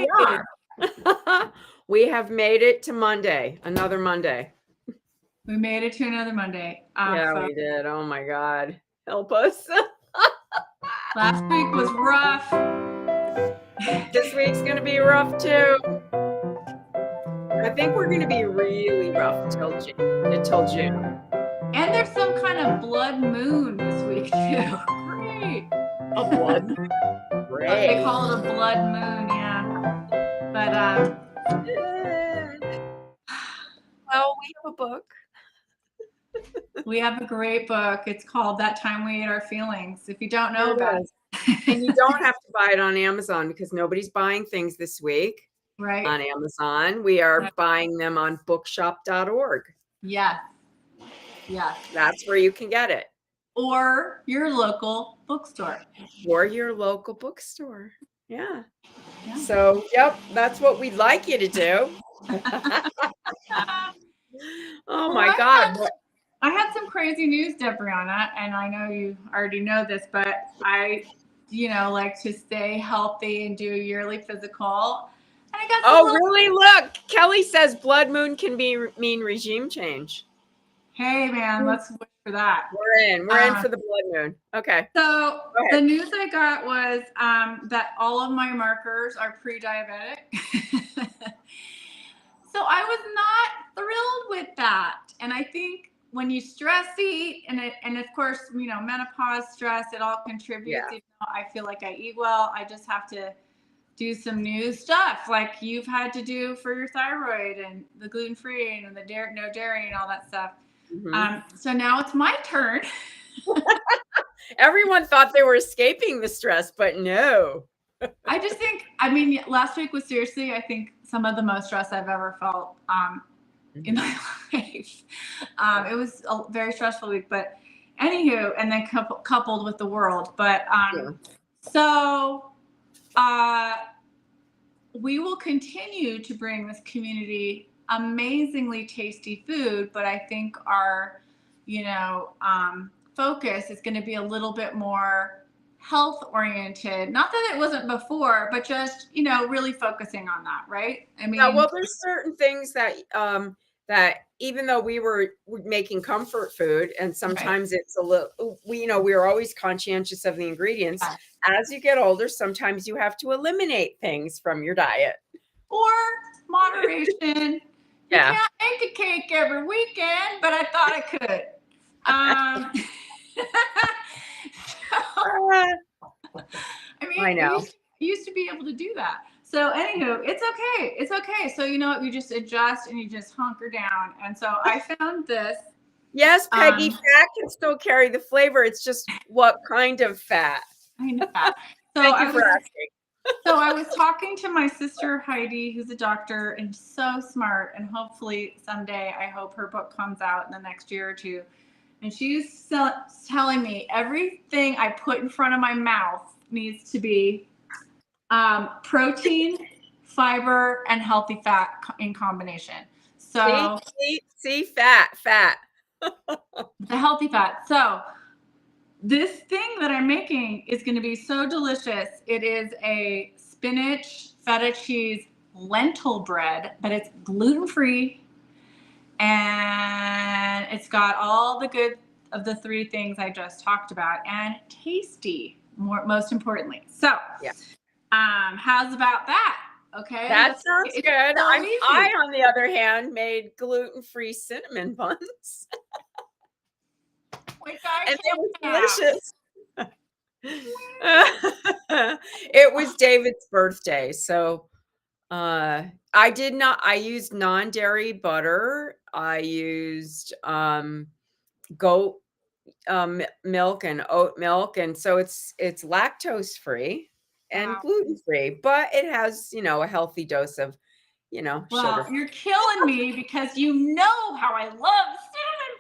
we are. We have made it to Monday, another Monday. We made it to another Monday. Yeah, we did. Oh my God. Help us. Last week was rough. This week's going to be rough too. I think we're going to be really rough until June. And there's some kind of blood moon this week too. Great. A blood moon. Great. They call it a blood moon, yeah. But well, we have a book. We have a great book. It's called That Time We Ate Our Feelings. If you don't know about it. And you don't have to buy it on Amazon because nobody's buying things this week on Amazon. We are buying them on bookshop.org. Yeah. Yeah. That's where you can get it. Or your local bookstore. Yeah. So, yep, that's what we'd like you to do. Oh my God. I had some crazy news, Debriana, and I know you already know this, but I, like to stay healthy and do a yearly physical. And I got really? Look, Kelly says blood moon can mean regime change. Hey, man, let's wish for that. We're in for the blood moon. Okay. So the news I got was that all of my markers are pre-diabetic. So I was not thrilled with that. And I think when you stress eat, and of course, menopause, stress, it all contributes. Even though I feel like I eat well, I just have to do some new stuff like you've had to do for your thyroid and the gluten-free and the no dairy and all that stuff. Mm-hmm. So now it's my turn. Everyone thought they were escaping the stress, but no. I just think, last week was seriously, I think, some of the most stress I've ever felt in my life. It was a very stressful week, but anywho, and then coupled with the world. But so we will continue to bring this community amazingly tasty food, but I think our, focus is going to be a little bit more health oriented. Not that it wasn't before, but just, really focusing on that, right? There's certain things that that even though we're making comfort food, and sometimes it's a little, we're always conscientious of the ingredients. As you get older, sometimes you have to eliminate things from your diet. Or moderation. You can't make a cake every weekend, but I thought I could. I know. You used to be able to do that. So anywho, it's okay. It's okay. So you know what? You just adjust and you just hunker down. And so I found this. Yes, Peggy, fat can still carry the flavor. It's just what kind of fat. Kind of fat. So Thank you for asking. So I was talking to my sister Heidi, who's a doctor and so smart, and hopefully someday I hope her book comes out in the next year or two. And she's telling me everything I put in front of my mouth needs to be protein, fiber, and healthy fat in combination. So see fat. The healthy fat. So this thing that I'm making is going to be so delicious. It is a spinach feta cheese lentil bread, but it's gluten-free. And it's got all the good of the three things I just talked about, and tasty, most importantly. So, how's about that? Okay, that sounds good. I, on the other hand, made gluten-free cinnamon buns, and it was delicious. It was David's birthday, so. I used non-dairy butter. I used goat milk and oat milk. And so it's lactose free and gluten free, but it has, a healthy dose of, sugar. Well, you're killing me because you know how I love cinnamon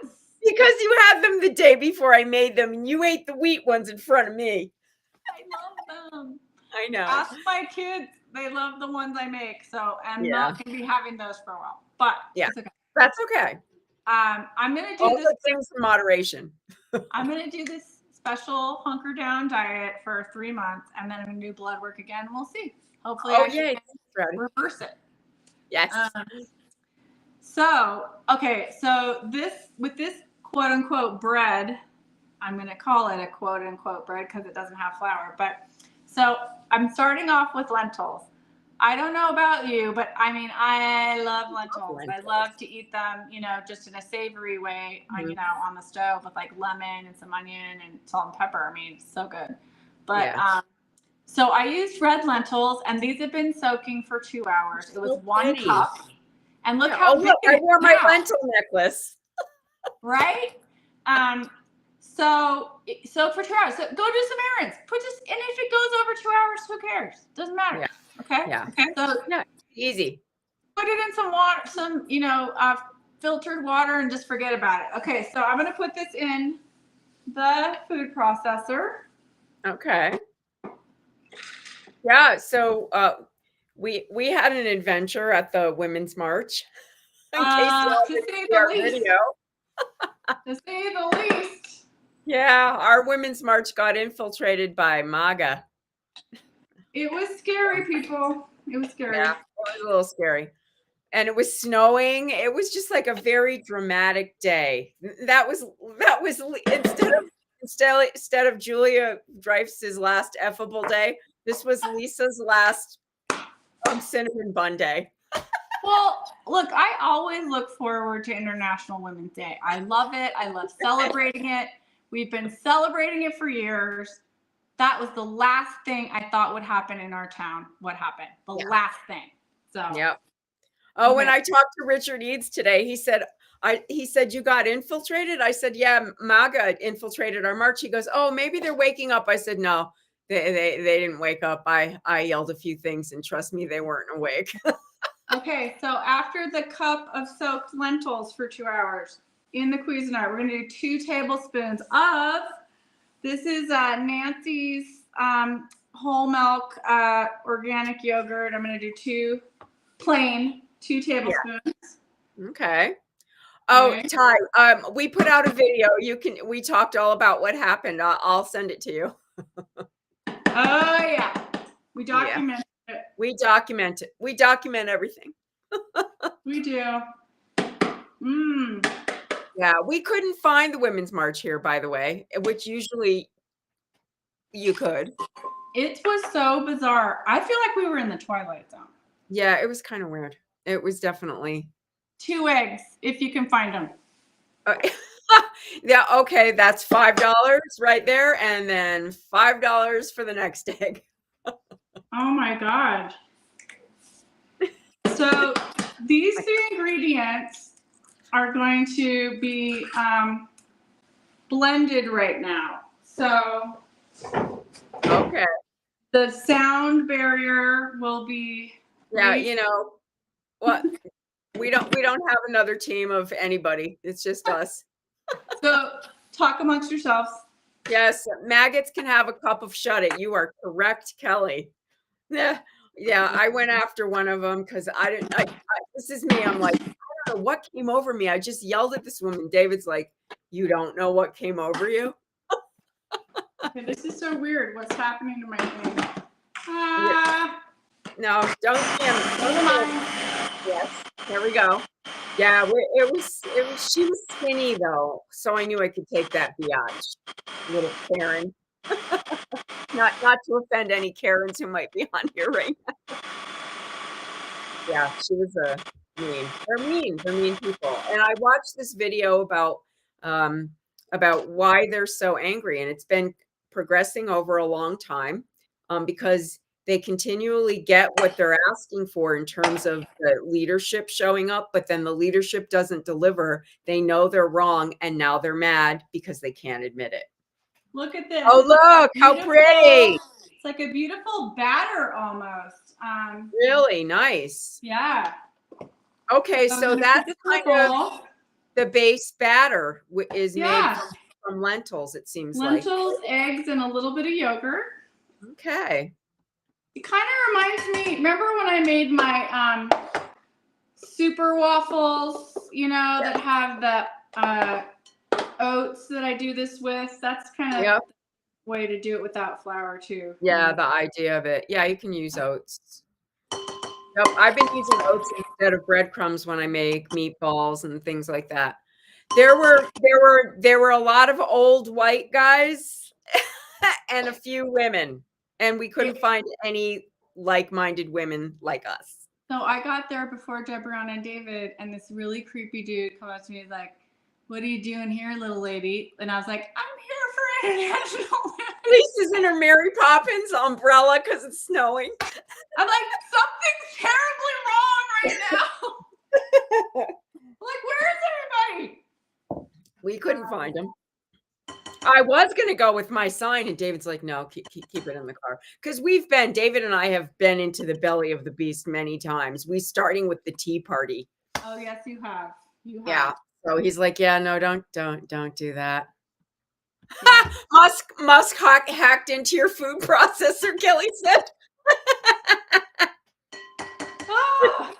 buns. Because you had them the day before I made them and you ate the wheat ones in front of me. I love them. I know. Ask my kids. They love the ones I make, so I'm not going to be having those for a while. But it's okay. That's okay. I'm going to do all the things in moderation. I'm going to do this special hunker down diet for 3 months, and then I'm going to do blood work again. We'll see. Hopefully Oh, I yeah. can Ready. reverse it. Yes. So, okay, so with this quote unquote bread, I'm going to call it a quote unquote bread because it doesn't have flour. But so I'm starting off with lentils. I don't know about you, but I mean, I love lentils. I love to eat them, you know, just in a savory way, Mhm. you know, on the stove with like lemon and some onion and salt and pepper. I mean, it's so good. But Yeah. so I used red lentils, and these have been soaking for 2 hours. It was So 1 pretty. cup. And look Yeah. how Oh, big look, it I is wore my now. lentil necklace. Right? So for 2 hours, so go do some errands. And if it goes over 2 hours, who cares? Doesn't matter. Yeah. Okay. Yeah. Okay. So Yeah. Easy. put it in some water, some filtered water, and just forget about it. Okay. So I'm gonna put this in the food processor. Okay. Yeah. So we had an adventure at the Women's March. In case you all To didn't say see the our least. video. To say the least. Yeah, our Women's March got infiltrated by MAGA. It was scary, people. It was scary. Yeah, it was a little scary. And it was snowing. It was just like a very dramatic day. That was instead of Julia Dreyfus's last effable day, this was Lisa's last cinnamon bun day. Well, look, I always look forward to International Women's Day. I love it. I love celebrating it. We've been celebrating it for years. That was the last thing I thought would happen in our town. What happened? The last thing. So, Yep. Oh, okay. when I talked to Richard Eads today, he said you got infiltrated. I said, yeah, MAGA infiltrated our march. He goes, oh, maybe they're waking up. I said, no, they didn't wake up. I yelled a few things, and trust me, they weren't awake. Okay, so after the cup of soaked lentils for 2 hours in the Cuisinart, we're gonna do 2 tablespoons of, this is Nancy's whole milk organic yogurt. I'm gonna do 2 tablespoons. Yeah. Okay. Oh, Okay. Ty, we put out a video. We talked all about what happened. I'll send it to you. Oh yeah, we documented it. We document it. We document everything. We do. Yeah, we couldn't find the Women's March here, by the way, which usually you could. It was so bizarre. I feel like we were in the Twilight Zone. Yeah, it was kind of weird. It was definitely 2 eggs, if you can find them. Yeah, okay, that's $5 right there, and then $5 for the next egg. Oh my God. So these 3 ingredients are going to be blended right now. So Okay. the sound barrier will be Yeah, what? We don't have another team of anybody. It's just us. So talk amongst yourselves. Yes, maggots can have a cup of shut it. You are correct, Kelly. Yeah, I went after one of them because this is me. I'm like, I don't know what came over me. I just yelled at this woman. David's like, you don't know what came over you? Okay, this is so weird. What's happening to my thing? No, don't damn Never mind. Yes, there we go. Yeah, it was. She was skinny though, so I knew I could take that biatch, little Karen. Not to offend any Karens who might be on here right now. Yeah, she was mean. They're mean people. And I watched this video about why they're so angry, and it's been progressing over a long time, because they continually get what they're asking for in terms of the leadership showing up, but then the leadership doesn't deliver. They know they're wrong, and now they're mad because they can't admit it. Look at this. Oh, look, how pretty. It's like a beautiful batter almost. Really nice. Yeah. Okay, so that's kind of the base batter is made from lentils, it seems like. Lentils, eggs, and a little bit of yogurt. Okay. It kind of reminds me, remember when I made my super waffles, that have the oats that I do this with? That's kind of way to do it without flour too. Yeah, the idea of it. Yeah, you can use oats. Yep, I've been using oats instead of breadcrumbs when I make meatballs and things like that. There were a lot of old white guys and a few women, and we couldn't find any like-minded women like us. So I got there before Deborah and David, and this really creepy dude come up to me. He's like, "What are you doing here, little lady?" And I was like, "I'm here for International Women's." Lisa's in her Mary Poppins umbrella because it's snowing. I'm like, something's terribly wrong right now. Like, where is everybody? We couldn't find him. I was going to go with my sign, and David's like, no, keep it in the car. Because David and I have been into the belly of the beast many times. We starting with the Tea Party. Oh, yes, you have. You have. Yeah. So he's like, yeah, no, don't do that. Yeah. Musk hacked into your food processor, Kelly said. Oh.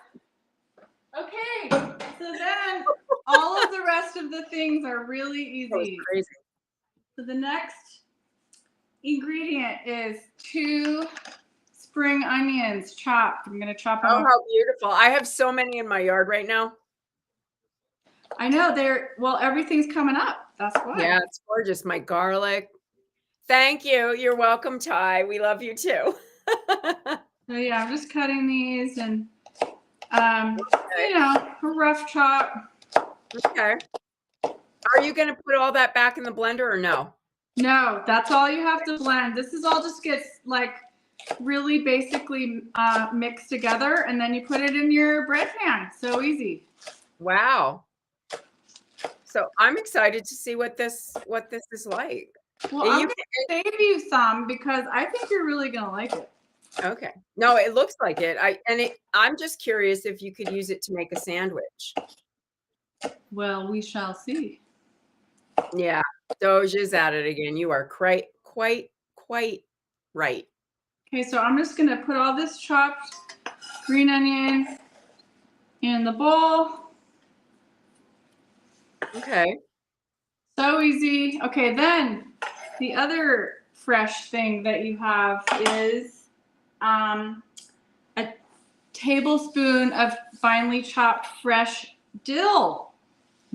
Okay. So then all of the rest of the things are really easy. That was crazy. So the next ingredient is 2 spring onions chopped. I'm going to chop them up. Oh, how beautiful. I have so many in my yard right now. I know everything's coming up. That's why. Yeah, it's gorgeous. My garlic. Thank you. You're welcome, Ty. We love you too. So yeah, I'm just cutting these and a rough chop. Okay. Are you going to put all that back in the blender or no? No, that's all you have to blend. This is all just gets like really basically mixed together, and then you put it in your bread pan. So easy. Wow. So I'm excited to see what this is like. Well, I'm going to save you some because I think you're really going to like it. Okay. No, it looks like it. I'm just curious if you could use it to make a sandwich. Well, we shall see. Yeah. Doge is at it again. You are quite right. Okay, so I'm just going to put all this chopped green onion in the bowl. Okay. So easy. Okay, then the other fresh thing that you have is a tablespoon of finely chopped fresh dill.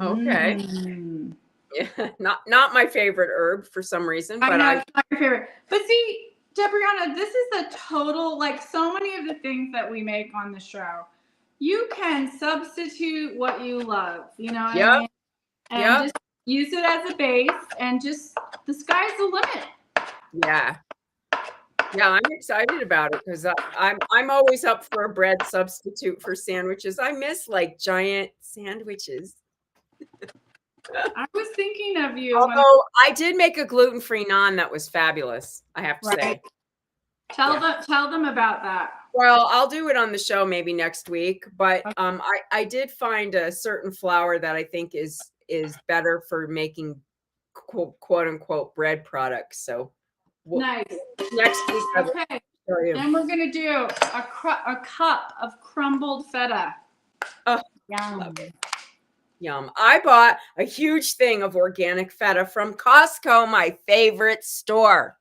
Okay. Mm. Yeah, not my favorite herb for some reason, but I know it's not your favorite. But see, Debriana, this is the total, like so many of the things that we make on the show. You can substitute what you love, you know what I mean? And just use it as a base, and just the sky's the limit. Yeah. Yeah, I'm excited about it because I'm always up for a bread substitute for sandwiches. I miss like giant sandwiches. I was thinking of you. Although I did make a gluten-free naan that was fabulous, I have to say. Tell them about that. Well, I'll do it on the show maybe next week, but I did find a certain flour that I think is better for making quote unquote bread products. So nice. Next week. Okay. And we're gonna do a cup of crumbled feta. Oh, yum. Yum. I bought a huge thing of organic feta from Costco, my favorite store.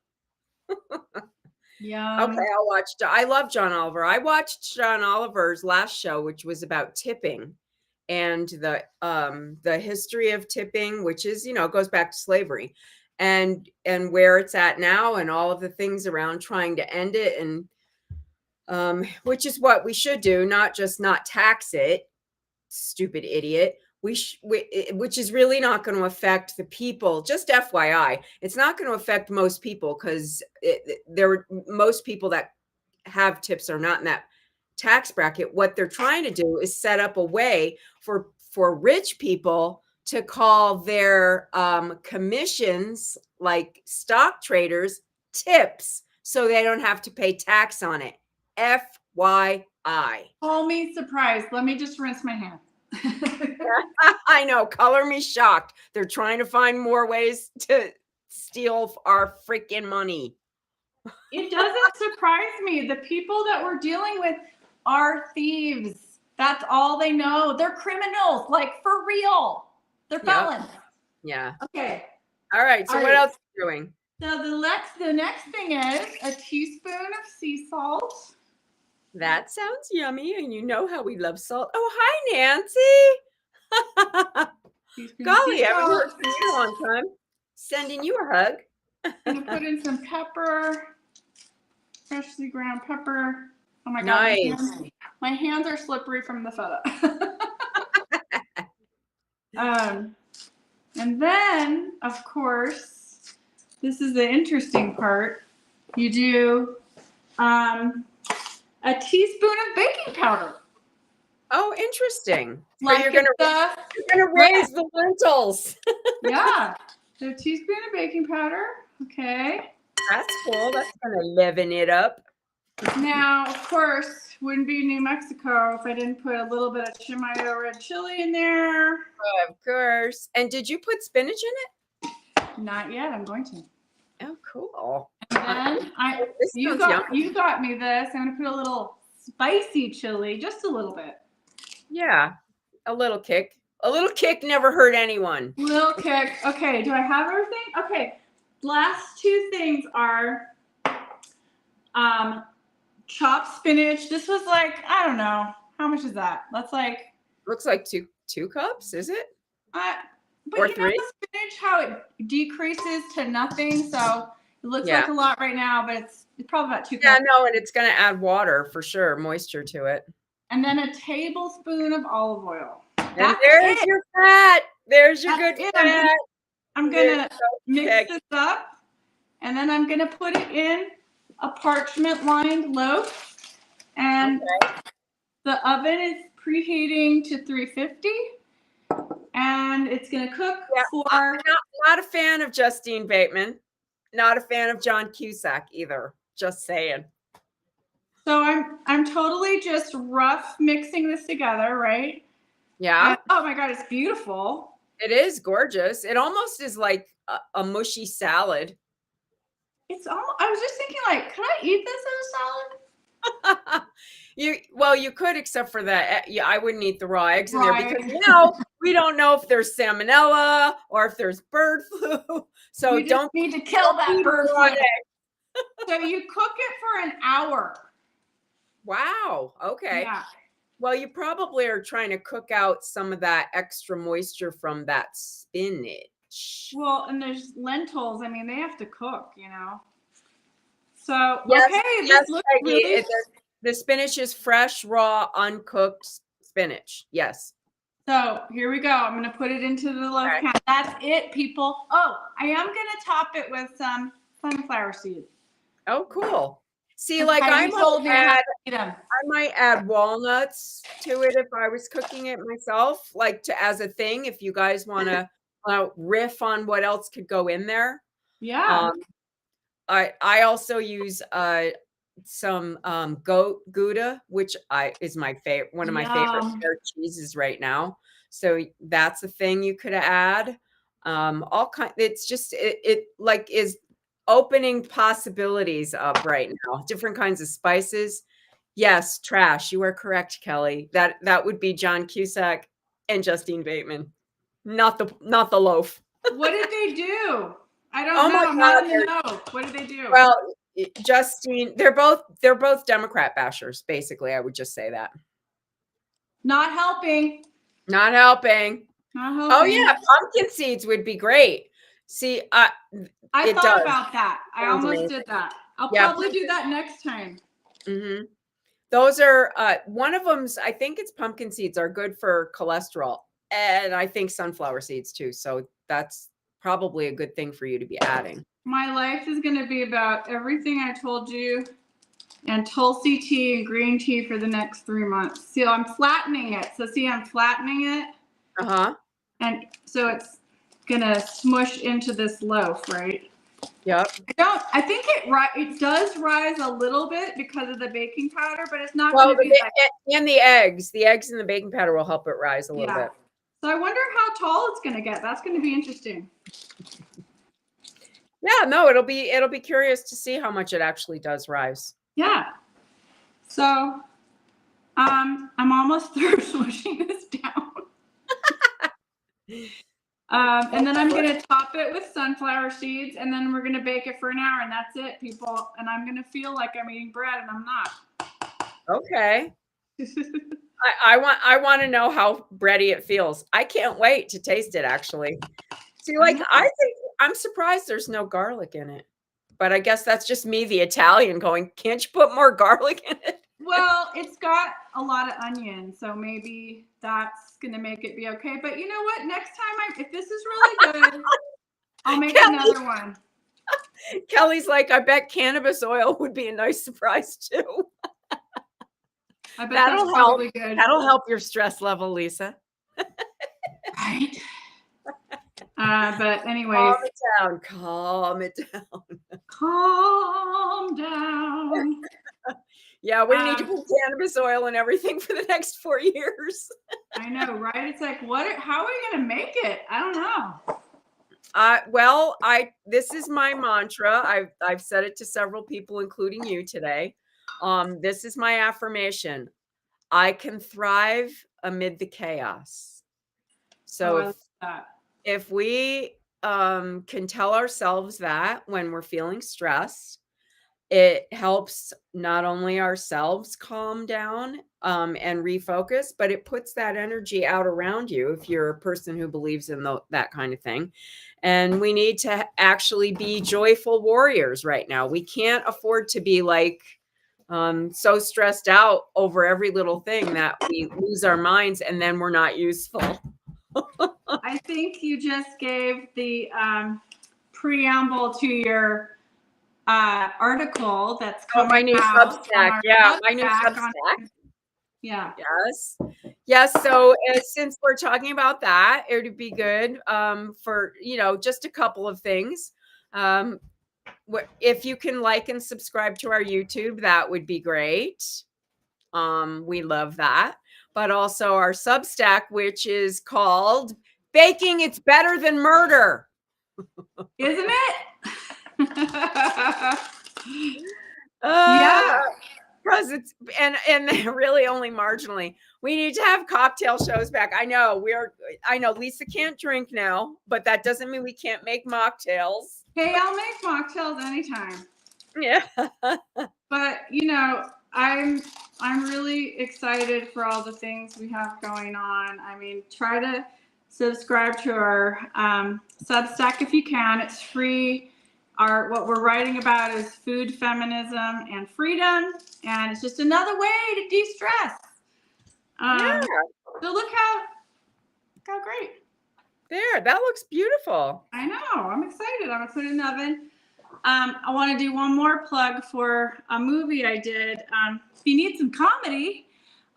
Yum. Okay, I'll watch. I love John Oliver. I watched John Oliver's last show, which was about tipping and the history of tipping, which is, goes back to slavery and where it's at now and all of the things around trying to end it. And which is what we should do, not just not tax it, stupid idiot. Which is really not going to affect the people. Just FYI, it's not going to affect most people because most people that have tips are not in that tax bracket. What they're trying to do is set up a way for rich people to call their commissions, like stock traders, tips, so they don't have to pay tax on it. FYI. Call me surprised. Let me just rinse my hands. I know. Color me shocked. They're trying to find more ways to steal our freaking money. It doesn't surprise me. The people that we're dealing with are thieves. That's all they know. They're criminals, like for real. They're felons. Yeah. Okay. All right. So what else are you doing? So the next thing is a teaspoon of sea salt. That sounds yummy, and you know how we love salt. Oh, hi, Nancy. Teaspoon of Golly, sea I haven't heard salt. from you in a long time. Sending you a hug. I'm gonna put in some pepper, freshly ground pepper. Oh my god, Nice. my hands are slippery from the photo. And then, of course, this is the interesting part. You do a teaspoon of baking powder. Oh, interesting. Like you're gonna raise the lentils. Yeah. So a teaspoon of baking powder. Okay. That's cool. That's gonna liven it up. Now, of course, wouldn't be New Mexico if I didn't put a little bit of Chimayo red chili in there. Of course. And did you put spinach in it? Not yet. I'm going to. Oh, cool. And then you got me this. I'm gonna put a little spicy chili, just a little bit. Yeah, a little kick. A little kick never hurt anyone. Little kick. Okay. Do I have everything? Okay. Last two things are chopped spinach. This was like, I don't know. How much is that? That's like looks like two cups, is it? But or you three? know the spinach, how it decreases to nothing. So it looks like a lot right now, but it's probably about 2 cups. Yeah, no, and it's gonna add water for sure, moisture to it. And then a tablespoon of olive oil. And there's your fat. There's your good fat. I'm gonna mix this up, and then I'm gonna put it in a parchment lined loaf, and the oven is preheating to 350, and it's gonna cook for. I'm not a fan of Justine Bateman. Not a fan of John Cusack either. Just saying. So I'm totally just rough mixing this together, right? Yeah. And, oh my god, it's beautiful. It is gorgeous. It almost is like a mushy salad. It's almost, I was just thinking, like, could I eat this as a salad? You could, except for that. Yeah, I wouldn't eat the raw eggs in there because now we don't know if there's salmonella or if there's bird flu. So we just need to kill that bird flu. So you cook it for an hour. Wow. Okay. Yeah. Well, you probably are trying to cook out some of that extra moisture from that spinach. Well, and there's lentils. I mean, they have to cook, you know. So this looks really. The spinach is fresh, raw, uncooked spinach. Yes. So here we go. I'm going to put it into the loaf pan. That's it, people. Oh, I am going to top it with some sunflower seeds. Oh, cool. See, like I might add walnuts to it if I was cooking it myself, like as a thing. If you guys want to riff on what else could go in there. Yeah. I also use some goat Gouda, which is my favorite, one of my favorite cheeses right now. So that's a thing you could add. It's just it like is opening possibilities up right now. Different kinds of spices. Yes, trash. You are correct, Kelly. That would be John Cusack and Justine Bateman, not the loaf. What did they do? I don't know. I'm not in the know. What did they do? Well, Justine, they're both Democrat bashers. Basically, I would just say that. Not helping. Not helping. Oh yeah, pumpkin seeds would be great. See, I thought about that. I almost did that. I'll probably do that next time. Mm-hmm. Those are one of them's. I think it's pumpkin seeds are good for cholesterol, and I think sunflower seeds too. So that's probably a good thing for you to be adding. My life is going to be about everything I told you, and Tulsi tea and green tea for the next 3 months. See, I'm flattening it. So see, I'm flattening it. And so it's gonna smush into this loaf, right? Yep. I think it does rise a little bit because of the baking powder, but it's not going to be and the eggs and the baking powder will help it rise a little bit. So I wonder how tall it's going to get. That's going to be interesting. Yeah, no, it'll be curious to see how much it actually does rise. Yeah. So I'm almost through smushing this down. And then I'm gonna top it with sunflower seeds, and then we're gonna bake it for an hour, and that's it, people. And I'm gonna feel like I'm eating bread, and I'm not. Okay. I want to know how bready it feels. I can't wait to taste it, actually. See, like, I think I'm surprised there's no garlic in it. But I guess that's just me, the Italian, going, can't you put more garlic in it? Well, it's got a lot of onion, so maybe that's gonna make it be okay. But you know what? Next time, if this is really good, I'll make another one. Kelly's like, I bet cannabis oil would be a nice surprise too. I bet that'll help. Good. That'll help your stress level, Lisa. Right. But anyways, calm it down. Calm it down. Calm down. Yeah, we need to put cannabis oil and everything for the next 4 years. I know, right? It's like, how are we gonna make it? I don't know. Well, this is my mantra. I've said it to several people, including you today. This is my affirmation. I can thrive amid the chaos. So if we can tell ourselves that when we're feeling stressed, it helps not only ourselves calm down and refocus, but it puts that energy out around you if you're a person who believes in that kind of thing. And we need to actually be joyful warriors right now. We can't afford to be like so stressed out over every little thing that we lose our minds and then we're not useful. I think you just gave the preamble to your article that's coming my new out. Substack. Yeah, my new Substack. Yeah. Yes. So since we're talking about that, it would be good for, just a couple of things. If you can like and subscribe to our YouTube, that would be great. We love that. But also our Substack, which is called Baking It's Better Than Murder. Isn't it? Yeah. Because it's and really only marginally. We need to have cocktail shows back. I know Lisa can't drink now, but that doesn't mean we can't make mocktails. Hey, I'll make mocktails anytime. Yeah. But I'm really excited for all the things we have going on. I mean, try to subscribe to our Substack if you can. It's free. What we're writing about is food, feminism, and freedom, and it's just another way to de-stress. Yeah. So look how great. There, that looks beautiful. I know. I'm excited. I'm gonna put it in the oven. I want to do one more plug for a movie I did. If you need some comedy,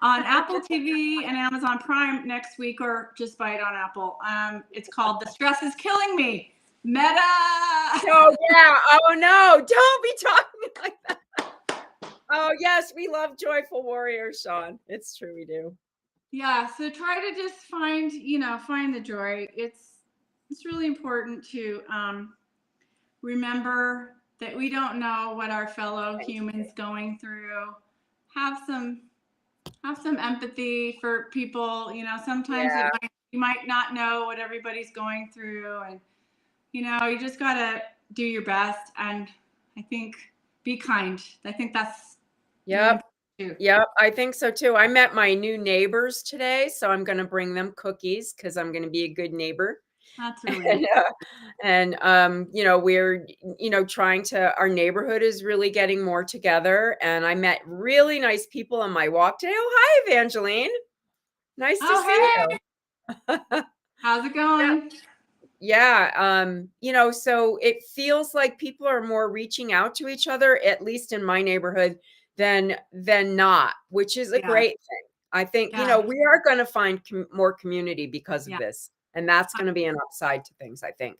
on Apple TV and Amazon Prime next week, or just buy it on Apple. It's called The Stress Is Killing Me. Meta. Oh yeah. Oh no, don't be talking like that. Oh yes, we love joyful warriors, Sean. It's true, we do. Yeah, so try to just find the joy. It's really important to remember that we don't know what our fellow humans going through. Have some empathy for people. Sometimes you might not know what everybody's going through, and you just gotta do your best. And I think be kind. I think that's Yep. I think so too. I met my new neighbors today, so I'm going to bring them cookies because I'm going to be a good neighbor. That's really and we're trying to. Our neighborhood is really getting more together, and I met really nice people on my walk today. Oh, hi, Evangeline. Nice to see you. How's it going? Yeah. So it feels like people are more reaching out to each other, at least in my neighborhood, than not, which is a great thing. I think, we are going to find more community because of this. And that's going to be an upside to things, I think.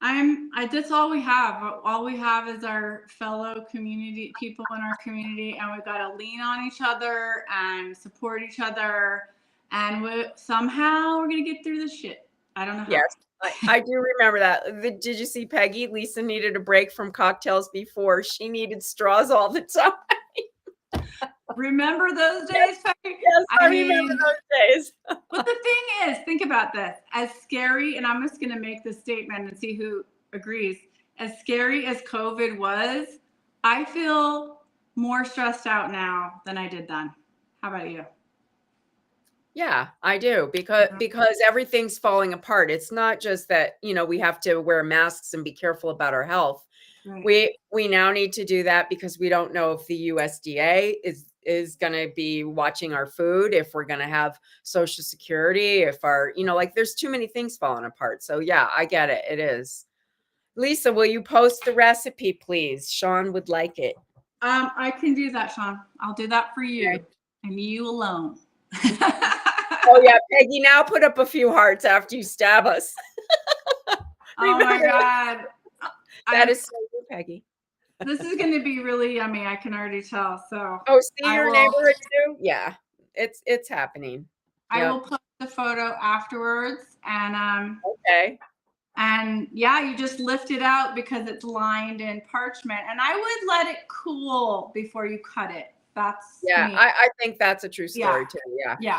That's all we have. All we have is our fellow community, people in our community, and we've got to lean on each other and support each other. And somehow we're going to get through this shit. I don't know how. Yes. I do remember that. Did you see Peggy? Lisa needed a break from cocktails before. She needed straws all the time. Remember those days, Peggy? Yes, I remember those days. But the thing is, think about this. As scary, and I'm just going to make this statement and see who agrees. As scary as COVID was, I feel more stressed out now than I did then. How about you? Yeah, I do because everything's falling apart. It's not just that, we have to wear masks and be careful about our health. Right. We now need to do that because we don't know if the USDA is going to be watching our food, if we're going to have Social Security, if our, like there's too many things falling apart. So yeah, I get it. It is. Lisa, will you post the recipe, please? Sean would like it. I can do that, Sean. I'll do that for you Okay. and you alone. Oh yeah, Peggy, now put up a few hearts after you stab us. Oh my God. That is so good, Peggy. This is going to be really yummy. I can already tell. So Oh, see your neighborhood too? Yeah, it's happening. I will post the photo afterwards, and okay. And yeah, you just lift it out because it's lined in parchment, and I would let it cool before you cut it. That's me. I think that's a true story too. Yeah.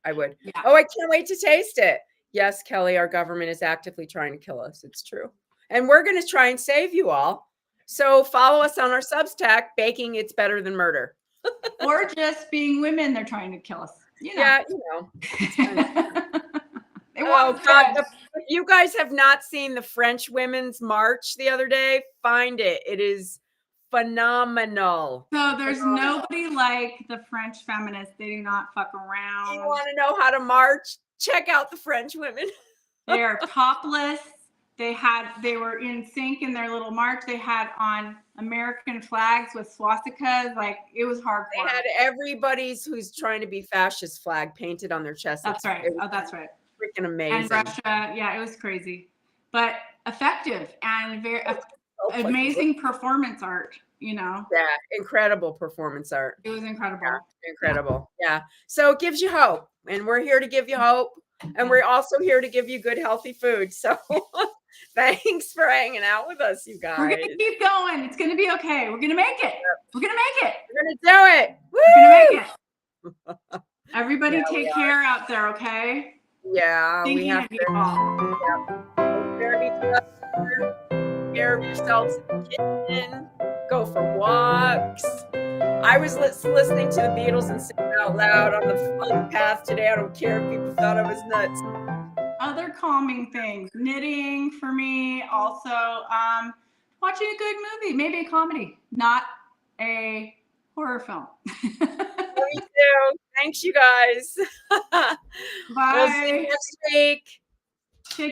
I would. Yeah. Oh, I can't wait to taste it. Yes, Kelly, our government is actively trying to kill us. It's true. And we're going to try and save you all. So follow us on our Substack, Baking It's Better Than Murder. Or just being women, they're trying to kill us. Yeah, Oh God. If you guys have not seen the French Women's March the other day, find it. It is phenomenal. So there's nobody like the French feminists. They do not fuck around. You want to know how to march? Check out the French women. They are topless. They were in sync in their little march. They had on American flags with swastikas. Like, it was hardcore. They had everybody's who's trying to be fascist flag painted on their chest. That's right. That's right. Freaking amazing. And Russia, yeah, it was crazy, but effective and very amazing performance art. Yeah, incredible performance art. It was incredible. Yeah, incredible. Yeah. So it gives you hope, and we're here to give you hope, and we're also here to give you good, healthy food. So thanks for hanging out with us, you guys. We're going to keep going. It's going to be okay. We're going to make it. We're going to make it. We're going to do it. Woo! We're going to make it. Everybody take care out there, okay? Yeah, we have to. Take care of yourselves in the kitchen. Go for walks. I was listening to the Beatles and singing out loud on the path today. I don't care if people thought I was nuts. Other calming things, knitting for me. Also, watching a good movie, maybe a comedy, not a horror film. Me too. Thanks, you guys. Bye. We'll see you next week.